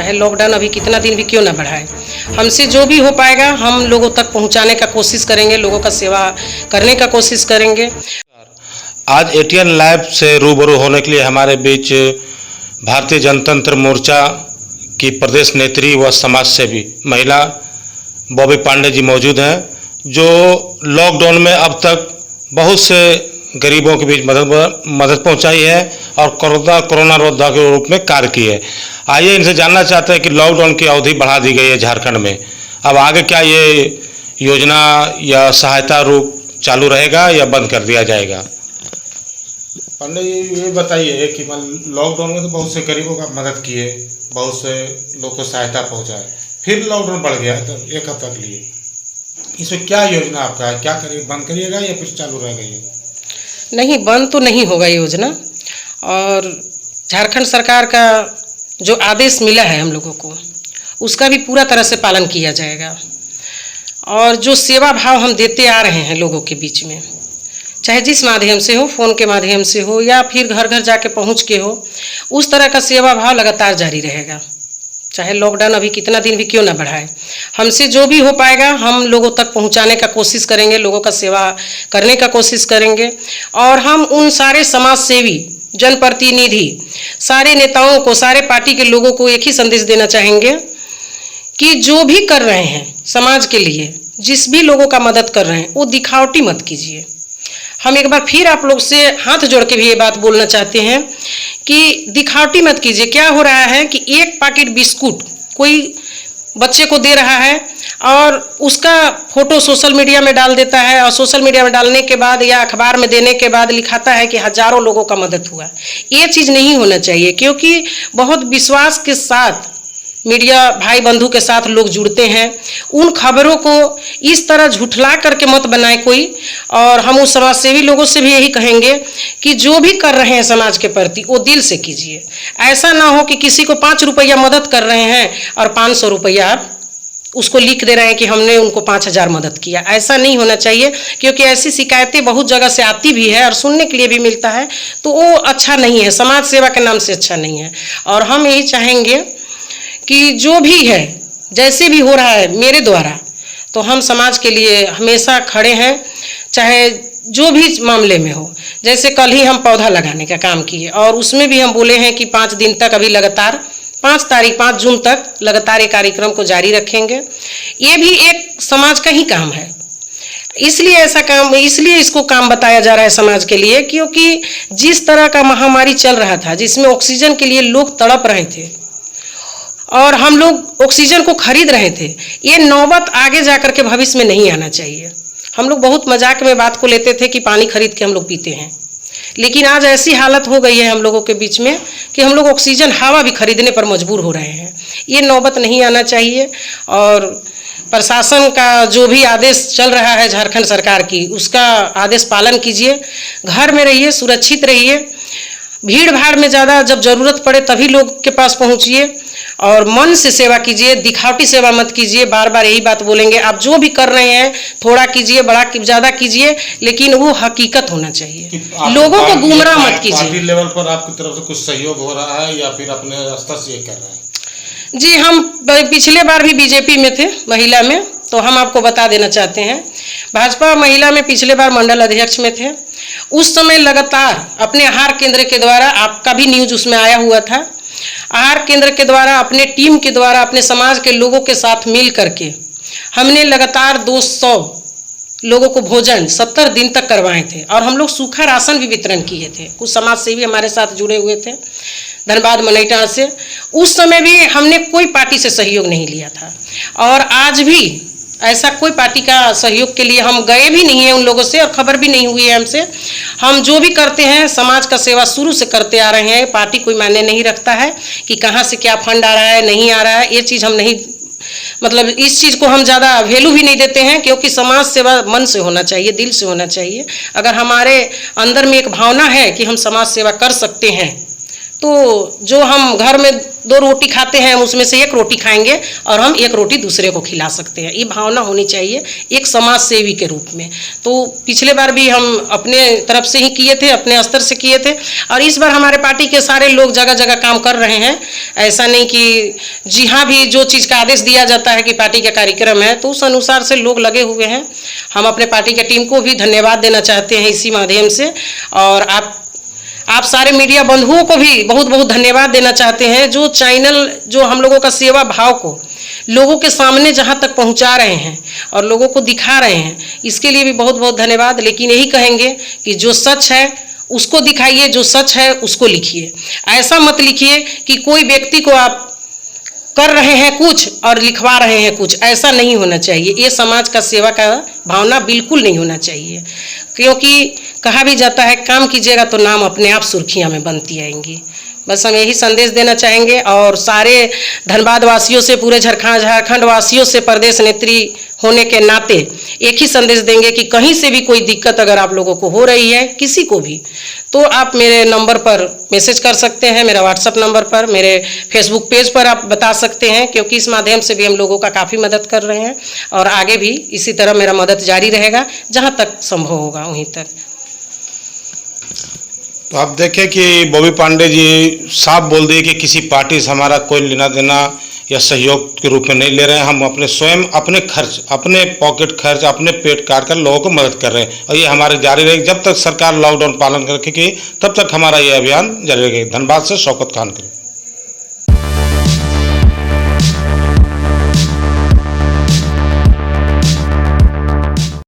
चाहे लॉकडाउन अभी कितना दिन भी क्यों ना बढ़ाए। हमसे जो भी हो पाएगा हम लोगों तक पहुंचाने का कोशिश करेंगे, लोगों का सेवा करने का कोशिश करेंगे। आज एटीएन लाइव से रूबरू होने के लिए हमारे बीच भारतीय जनतंत्र मोर्चा की प्रदेश नेत्री व समाज सेवी महिला बॉबी पांडे जी मौजूद हैं, जो लॉकडाउन में अब तक बहुत से गरीबों के बीच मदद पहुंचाई है और कोरोना योद्धा के रूप में कार्य की है। आइए इनसे जानना चाहते हैं कि लॉकडाउन की अवधि बढ़ा दी गई है झारखंड में, अब आगे क्या ये योजना या सहायता रूप चालू रहेगा या बंद कर दिया जाएगा। पांडे जी ये बताइए कि लॉकडाउन में तो बहुत से गरीबों का मदद किए, बहुत से लोगों को सहायता पहुंचाए, फिर लॉकडाउन बढ़ गया तो एक हफ्ता के लिए, इसमें क्या योजना आपका है, क्या करिए, बंद करिएगा या फिर चालू रहेगा? ये नहीं, बंद तो नहीं होगा योजना, और झारखंड सरकार का जो आदेश मिला है हम लोगों को उसका भी पूरा तरह से पालन किया जाएगा। और जो सेवा भाव हम देते आ रहे हैं लोगों के बीच में, चाहे जिस माध्यम से हो, फ़ोन के माध्यम से हो या फिर घर घर जाके पहुंच के हो, उस तरह का सेवा भाव लगातार जारी रहेगा। चाहे लॉकडाउन अभी कितना दिन भी क्यों ना बढ़ाए, हमसे जो भी हो पाएगा हम लोगों तक पहुंचाने का कोशिश करेंगे, लोगों का सेवा करने का कोशिश करेंगे। और हम उन सारे समाज सेवी, जनप्रतिनिधि, सारे नेताओं को, सारे पार्टी के लोगों को एक ही संदेश देना चाहेंगे कि जो भी कर रहे हैं समाज के लिए, जिस भी लोगों का मदद कर रहे हैं, वो दिखावटी मत कीजिए। हम एक बार फिर आप लोग से हाथ जोड़ के भी ये बात बोलना चाहते हैं कि दिखावटी मत कीजिए। क्या हो रहा है कि एक पैकेट बिस्कुट कोई बच्चे को दे रहा है और उसका फोटो सोशल मीडिया में डाल देता है, और सोशल मीडिया में डालने के बाद या अखबार में देने के बाद लिखाता है कि हजारों लोगों का मदद हुआ। ये चीज़ नहीं होना चाहिए, क्योंकि बहुत विश्वास के साथ मीडिया भाई बंधु के साथ लोग जुड़ते हैं। उन खबरों को इस तरह झुठला करके मत बनाए कोई। और हम उस समाज सेवी लोगों से भी यही कहेंगे कि जो भी कर रहे हैं समाज के प्रति वो दिल से कीजिए। ऐसा ना हो कि किसी को 5 रुपया मदद कर रहे हैं और 500 रुपया आप उसको लिख दे रहे हैं कि हमने उनको 5000 मदद किया। ऐसा नहीं होना चाहिए, क्योंकि ऐसी शिकायतें बहुत जगह से आती भी है और सुनने के लिए भी मिलता है, तो वो अच्छा नहीं है, समाज सेवा के नाम से अच्छा नहीं है। और हम यही चाहेंगे कि जो भी है, जैसे भी हो रहा है मेरे द्वारा, तो हम समाज के लिए हमेशा खड़े हैं, चाहे जो भी मामले में हो। जैसे कल ही हम पौधा लगाने का काम किए और उसमें भी हम बोले हैं कि 5 दिन तक, अभी लगातार 5 जून तक लगातार ये कार्यक्रम को जारी रखेंगे। ये भी एक समाज का ही काम है, इसलिए इसको काम बताया जा रहा है समाज के लिए, क्योंकि जिस तरह का महामारी चल रहा था, जिसमें ऑक्सीजन के लिए लोग तड़प रहे थे और हम लोग ऑक्सीजन को खरीद रहे थे, ये नौबत आगे जाकर के भविष्य में नहीं आना चाहिए। हम लोग बहुत मजाक में बात को लेते थे कि पानी खरीद के हम लोग पीते हैं, लेकिन आज ऐसी हालत हो गई है हम लोगों के बीच में कि हम लोग ऑक्सीजन हवा भी खरीदने पर मजबूर हो रहे हैं। ये नौबत नहीं आना चाहिए। और प्रशासन का जो भी आदेश चल रहा है झारखंड सरकार की, उसका आदेश पालन कीजिए, घर में रहिए, सुरक्षित रहिए, भीड़ भाड़ में ज़्यादा जब ज़रूरत पड़े तभी लोग के पास पहुँचिए और मन से सेवा कीजिए, दिखावटी सेवा मत कीजिए। बार बार यही बात बोलेंगे, आप जो भी कर रहे हैं थोड़ा कीजिए, बड़ा ज़्यादा कीजिए, लेकिन वो हकीकत होना चाहिए, लोगों को गुमराह मत कीजिए। पार्टी लेवल पर आपकी तरफ से कुछ सहयोग हो रहा है या फिर अपने स्तर से ये कर रहे हैं? जी, हम पिछले बार भी बीजेपी में थे, महिला में, तो हम आपको बता देना चाहते हैं, भाजपा महिला में पिछले बार मंडल अध्यक्ष में थे। उस समय लगातार अपने आहार केंद्र के द्वारा, आपका भी न्यूज उसमें आया हुआ था, आहार केंद्र के द्वारा, अपने टीम के द्वारा, अपने समाज के लोगों के साथ मिल करके हमने लगातार 200 लोगों को भोजन 70 दिन तक करवाए थे। और हम लोग सूखा राशन भी वितरण किए थे। कुछ समाज सेवी हमारे साथ जुड़े हुए थे धनबाद मनैटा से। उस समय भी हमने कोई पार्टी से सहयोग नहीं लिया था, और आज भी ऐसा कोई पार्टी का सहयोग के लिए हम गए भी नहीं है उन लोगों से, और खबर भी नहीं हुई है हमसे। हम जो भी करते हैं समाज का सेवा शुरू से करते आ रहे हैं। पार्टी कोई मायने नहीं रखता है कि कहाँ से क्या फंड आ रहा है, नहीं आ रहा है, ये चीज़ हम नहीं, मतलब इस चीज़ को हम ज़्यादा वैल्यू भी नहीं देते हैं, क्योंकि समाज सेवा मन से होना चाहिए, दिल से होना चाहिए। अगर हमारे अंदर में एक भावना है कि हम समाज सेवा कर सकते हैं, तो जो हम घर में 2 रोटी खाते हैं हम उसमें से 1 रोटी खाएंगे और हम 1 रोटी दूसरे को खिला सकते हैं। ये भावना होनी चाहिए एक समाज सेवी के रूप में। तो पिछले बार भी हम अपने तरफ से ही किए थे, अपने स्तर से किए थे, और इस बार हमारे पार्टी के सारे लोग जगह जगह काम कर रहे हैं। ऐसा नहीं कि जहाँ भी जो चीज़ का आदेश दिया जाता है कि पार्टी का कार्यक्रम है तो उस अनुसार से लोग लगे हुए हैं। हम अपने पार्टी की टीम को भी धन्यवाद देना चाहते हैं इसी माध्यम से, और आप सारे मीडिया बंधुओं को भी बहुत बहुत धन्यवाद देना चाहते हैं जो चैनल जो हम लोगों का सेवा भाव को लोगों के सामने जहां तक पहुंचा रहे हैं और लोगों को दिखा रहे हैं, इसके लिए भी बहुत बहुत धन्यवाद। लेकिन यही कहेंगे कि जो सच है उसको दिखाइए, जो सच है उसको लिखिए। ऐसा मत लिखिए कि कोई व्यक्ति को आप कर रहे हैं कुछ और लिखवा रहे हैं कुछ, ऐसा नहीं होना चाहिए। ये समाज का सेवा का भावना बिल्कुल नहीं होना चाहिए, क्योंकि कहा भी जाता है काम कीजिएगा तो नाम अपने आप सुर्खियां में बनती आएंगी। बस हम यही संदेश देना चाहेंगे और सारे धनबाद वासियों से, पूरे झारखंड वासियों से प्रदेश नेत्री होने के नाते एक ही संदेश देंगे कि कहीं से भी कोई दिक्कत अगर आप लोगों को हो रही है, किसी को भी, तो आप मेरे नंबर पर मैसेज कर सकते हैं, मेरा व्हाट्सएप नंबर पर, मेरे फेसबुक पेज पर आप बता सकते हैं, क्योंकि इस माध्यम से भी हम लोगों का काफ़ी मदद कर रहे हैं और आगे भी इसी तरह मेरा मदद जारी रहेगा जहाँ तक संभव होगा वहीं तक। तो आप देखें कि बॉबी पांडे जी साफ बोल दिए कि किसी पार्टी से हमारा कोई लेना देना या सहयोग के रूप में नहीं ले रहे हैं। हम अपने स्वयं अपने खर्च, अपने पॉकेट खर्च, अपने पेट काट कर लोगों को मदद कर रहे हैं और ये हमारे जारी रहेगी जब तक सरकार लॉकडाउन पालन रखेगी, तब तक हमारा ये अभियान जारी रहेगा। धनबाद से शौकत खान के।